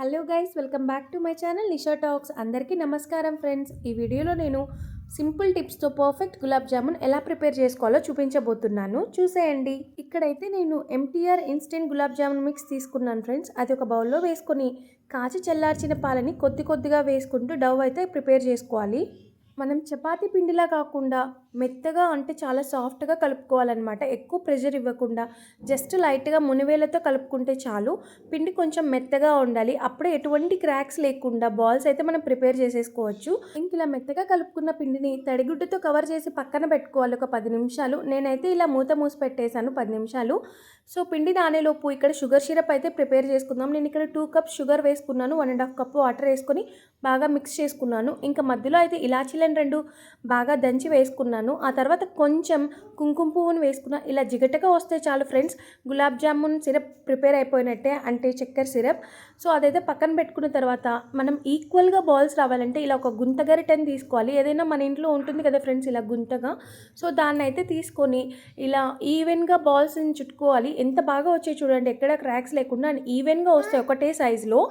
Hello guys, welcome back to my channel Nisha talks. అందరికీ నమస్కారం friends. ఈ వీడియోలో నేను సింపుల్ టిప్స్తో పర్ఫెక్ట్ గులాబ్ జామున్ ఎలా ప్రిపేర్ చేసుకోవాలో చూపించబోతున్నాను. చూసేయండి. ఇక్కడైతే నేను MTR instant gulab jamun mix తీసుకున్నాను ఫ్రెండ్స్. అది ఒక బౌల్లో వేసుకొని కాచి చల్లార్చిన పాలని కొద్ది కొద్దిగా వేసుకుంటూ డవ్ అయితే ప్రిపేర్ చేసుకోవాలి. మనం చపాతీ పిండిలా కాకుండా మెత్తగా అంటే చాలా సాఫ్ట్గా కలుపుకోవాలన్నమాట. ఎక్కువ ప్రెషర్ ఇవ్వకుండా జస్ట్ లైట్గా మునివేలతో కలుపుకుంటే చాలు. పిండి కొంచెం మెత్తగా ఉండాలి. అప్పుడే ఎటువంటి క్రాక్స్ లేకుండా బాల్స్ అయితే మనం ప్రిపేర్ చేసేసుకోవచ్చు. ఇంక ఇలా మెత్తగా కలుపుకున్న పిండిని తడిగుడ్డతో కవర్ చేసి పక్కన పెట్టుకోవాలి ఒక 10 నిమిషాలు. నేనైతే ఇలా మూత మూసి పెట్టేశాను 10 నిమిషాలు. సో పిండి నానేలోపు ఇక్కడ షుగర్ సిరప్ అయితే ప్రిపేర్ చేసుకుందాం. నేను ఇక్కడ 2 కప్స్ షుగర్ వేసుకున్నాను. 1.5 కప్ వాటర్ వేసుకొని బాగా మిక్స్ చేసుకున్నాను. ఇంకా మధ్యలో అయితే ఇలాచీలను 2 బాగా దంచి వేసుకున్నాను. ఆ తర్వాత కొంచెం కుంకుమ పువ్వును వేసుకున్నా. ఇలా జిగటగా వస్తే చాలు friends, gulab jamun syrup prepare అయిపోయినట్టే, అంటే చక్కెర సిరప్. సో అదైతే పక్కన పెట్టుకున్న తర్వాత మనం ఈక్వల్గా బాల్స్ రావాలంటే ఇలా ఒక గుంత గరిటెని తీసుకోవాలి. ఏదైనా మన ఇంట్లో ఉంటుంది కదా ఫ్రెండ్స్, ఇలా గుంతగా. సో దాన్ని అయితే తీసుకొని ఇలా ఈవెన్గా బాల్స్ని చుట్టుకోవాలి. ఎంత బాగా వచ్చాయి చూడండి, ఎక్కడ క్రాక్స్ లేకుండా ఈవెన్గా వస్తాయి ఒకటే సైజులో.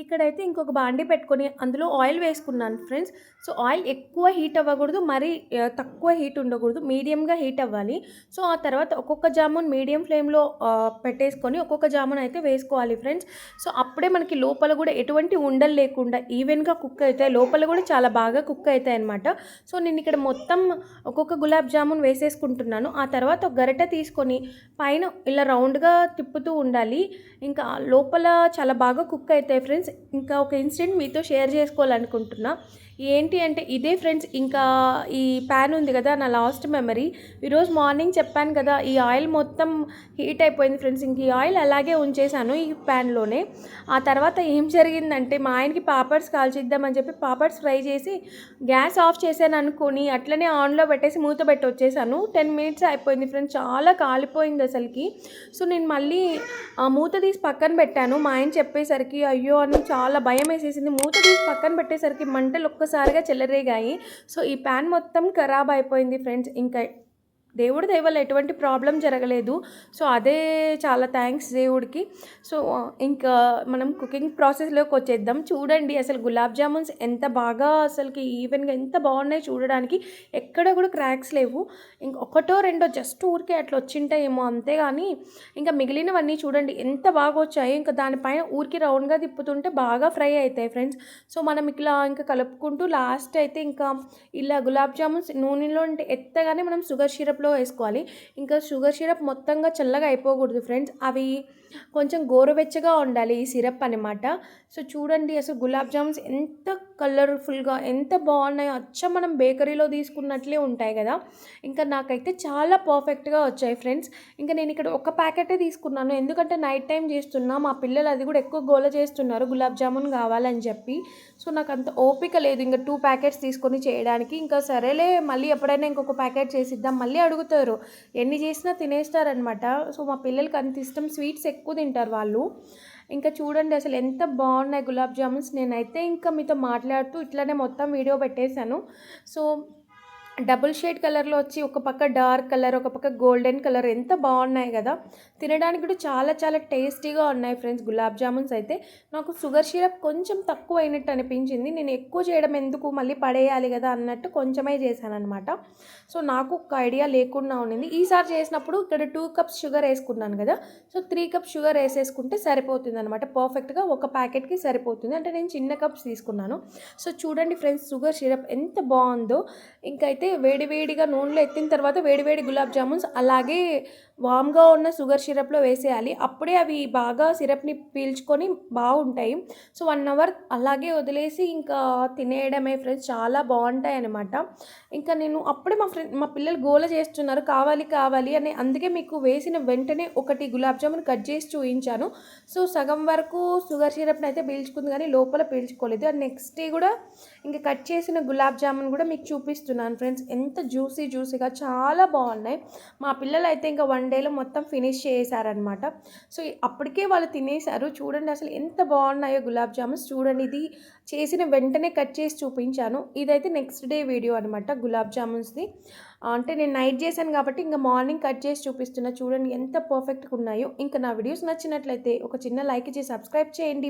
ఇక్కడైతే ఇంకొక బాండి పెట్టుకొని అందులో ఆయిల్ వేసుకున్నాను ఫ్రెండ్స్. సో ఆయిల్ ఎక్కువ హీట్ అవ్వకూడదు, మరీ తక్కువ హీట్ ఉండకూడదు, మీడియంగా హీట్ అవ్వాలి. సో ఆ తర్వాత ఒక్కొక్క జామున్ మీడియం ఫ్లేమ్లో పెట్టేసుకొని ఒక్కొక్క జామున్ అయితే వేసుకోవాలి ఫ్రెండ్స్. సో అప్పుడే మనకి లోపల కూడా ఎటువంటి ఉండలు లేకుండా ఈవెన్గా కుక్ అవుతాయి, లోపల కూడా చాలా బాగా కుక్ అవుతాయి అన్నమాట. సో నేను ఇక్కడ మొత్తం ఒక్కొక్క గులాబ్ జామున్ వేసేసుకుంటున్నాను. ఆ తర్వాత ఒక గరిటె తీసుకొని పైన ఇలా రౌండ్గా తిప్పుతూ ఉండాలి. ఇంకా లోపల చాలా బాగా కుక్ అవుతాయి ఫ్రెండ్స్. ఇంకా ఒక ఇన్సిడెంట్ మీతో షేర్ చేసుకోవాలనుకుంటున్నా. ఏంటి అంటే ఇదే ఫ్రెండ్స్, ఇంకా ఈ ప్యాన్ ఉంది కదా, నా లాస్ట్ మెమరీ. ఈరోజు మార్నింగ్ చెప్పాను కదా, ఈ ఆయిల్ మొత్తం హీట్ అయిపోయింది ఫ్రెండ్స్. ఇంక ఈ ఆయిల్ అలాగే ఉంచేసాను ఈ ప్యాన్లోనే. ఆ తర్వాత ఏం జరిగిందంటే, మా ఆయనకి పాపడ్స్ కాల్చిద్దామని చెప్పి పాపడ్స్ ఫ్రై చేసి గ్యాస్ ఆఫ్ చేశాను అనుకొని అట్లనే ఆన్లో పెట్టేసి మూత పెట్టి వచ్చేసాను. 10 మినిట్స్ అయిపోయింది ఫ్రెండ్స్, చాలా కాలిపోయింది అసలుకి. సో నేను మళ్ళీ మూత తీసి పక్కన పెట్టాను. మా ఆయన చెప్పేసరికి అయ్యో అని చాలా భయం వేసేసింది. మూత తీసి పక్కన పెట్టేసరికి మంటలు ఒక్కసారిగా చెలరేగాయి. సో ఈ ప్యాన్ మొత్తం ఖరాబ్ అయిపోయింది ఫ్రెండ్స్. ఇంకా దేవుడి దయ వల్ల ఎటువంటి ప్రాబ్లం జరగలేదు. సో అదే చాలా థ్యాంక్స్ దేవుడికి. సో ఇంకా మనం కుకింగ్ ప్రాసెస్లోకి వచ్చేద్దాం. చూడండి అసలు గులాబ్ జామున్స్ ఎంత బాగా అసలుకి ఈవెన్గా ఎంత బాగున్నాయి చూడడానికి. ఎక్కడ కూడా క్రాక్స్ లేవు. ఇంక ఒకటో రెండో జస్ట్ ఊరికే అట్లా వచ్చింటాయేమో అంతేగాని ఇంకా మిగిలినవన్నీ చూడండి ఎంత బాగా వచ్చాయి. ఇంకా దానిపైన ఊరికి రౌండ్గా తిప్పుతుంటే బాగా ఫ్రై అవుతాయి ఫ్రెండ్స్. సో మనం ఇట్లా ఇంకా కలుపుకుంటూ లాస్ట్ అయితే ఇంకా ఇలా గులాబ్ జామున్స్ నూనెలో ఎత్తగానే మనం షుగర్ సిరప్ వేసుకోవాలి. ఇంకా షుగర్ సిరప్ మొత్తంగా చల్లగా అయిపోకూడదు ఫ్రెండ్స్, అవి కొంచెం గోరువెచ్చగా ఉండాలి ఈ సిరప్ అనమాట. సో చూడండి అసలు గులాబ్ జామున్స్ ఎంత కలర్ఫుల్గా ఎంత బాగున్నాయో, అచ్చం మనం బేకరీలో తీసుకున్నట్లే ఉంటాయి కదా. ఇంకా నాకైతే చాలా పర్ఫెక్ట్గా వచ్చాయి ఫ్రెండ్స్. ఇంకా నేను ఇక్కడ ఒక ప్యాకెటే తీసుకున్నాను, ఎందుకంటే నైట్ టైం చేస్తున్నా, మా పిల్లలు అది కూడా ఎక్కువ గోల చేస్తున్నారు గులాబ్ జామున్ కావాలని చెప్పి. సో నాకు అంత ఓపిక లేదు ఇంకా 2 ప్యాకెట్స్ తీసుకొని చేయడానికి. ఇంకా సరేలే మళ్ళీ ఎప్పుడైనా ఇంకొక ప్యాకెట్ చేసిద్దాం, మళ్ళీ అడుగుతారు, ఎన్ని చేసినా తినేస్తారనమాట. సో మా పిల్లలకి అంత ఇష్టం, స్వీట్స్ ఎక్కువ తింటారు వాళ్ళు. ఇంకా చూడండి అసలు ఎంత బాగున్నాయి గులాబ్ జామున్స్. నేనైతే ఇంకా మీతో మాట్లాడుతూ ఇట్లానే మొత్తం వీడియో పెట్టేశాను. సో డబుల్ షేడ్ కలర్లో వచ్చి ఒక పక్క డార్క్ కలర్ ఒక పక్క గోల్డెన్ కలర్ ఎంత బాగున్నాయి కదా. తినడానికి కూడా చాలా చాలా టేస్టీగా ఉన్నాయి ఫ్రెండ్స్ గులాబ్ జామున్స్. అయితే నాకు షుగర్ సిరప్ కొంచెం తక్కువ అయినట్టు అనిపించింది. నేను ఎక్కువ చేయడం ఎందుకు, మళ్ళీ పడేయాలి కదా అన్నట్టు కొంచెమే చేశాను అనమాట. సో నాకు ఒక ఐడియా లేకుండా ఉండింది. ఈసారి చేసినప్పుడు ఇక్కడ 2 కప్స్ షుగర్ వేసుకున్నాను కదా, సో 3 కప్స్ షుగర్ వేసేసుకుంటే సరిపోతుంది అనమాట. పర్ఫెక్ట్గా ఒక ప్యాకెట్కి సరిపోతుంది, అంటే నేను చిన్న కప్స్ తీసుకున్నాను. సో చూడండి ఫ్రెండ్స్ షుగర్ సిరప్ ఎంత బాగుందో. ఇంకైతే వేడివేడిగా నూనెలో ఎత్తిన తర్వాత వేడివేడి గులాబ్ జామున్స్ అలాగే వామ్గా ఉన్న షుగర్ సిరప్లో వేసేయాలి. అప్పుడే అవి బాగా సిరప్ని పీల్చుకొని బాగుంటాయి. సో 1 అవర్ అలాగే వదిలేసి ఇంకా తినేయడమే ఫ్రెండ్స్, చాలా బాగుంటాయి అన్నమాట. ఇంకా నేను అప్పుడే మా పిల్లలు గోల చేస్తున్నారు కావాలి కావాలి అని, అందుకే మీకు వేసిన వెంటనే ఒకటి గులాబ్ జామున్ కట్ చేసి చూపించాను. సో సగం వరకు షుగర్ సిరప్ని అయితే పీల్చుకుంది కానీ లోపల పీల్చుకోలేదు. అండ్ నెక్స్ట్ డే కూడా ఇంకా కట్ చేసిన గులాబ్ జామున్ కూడా మీకు చూపిస్తున్నాను ఫ్రెండ్స్. ఎంత జ్యూసీగా చాలా బాగున్నాయి. మా పిల్లలు అయితే ఇంకా 1 డేలో మొత్తం ఫినిష్ చేశారనమాట. సో అప్పటికే వాళ్ళు తినేశారు. చూడండి అసలు ఎంత బాగున్నాయో గులాబ్ జామున్స్. చూడండి ఇది చేసిన వెంటనే కట్ చేసి చూపించాను. ఇదైతే నెక్స్ట్ డే వీడియో అనమాట గులాబ్ జామున్స్ది. అంటే నేను నైట్ చేశాను కాబట్టి ఇంకా మార్నింగ్ కట్ చేసి చూపిస్తున్నా. చూడండి ఎంత పర్ఫెక్ట్గా ఉన్నాయో. ఇంకా నా వీడియోస్ నచ్చినట్లయితే ఒక చిన్న లైక్ ఇచ్చి సబ్స్క్రైబ్ చేయండి.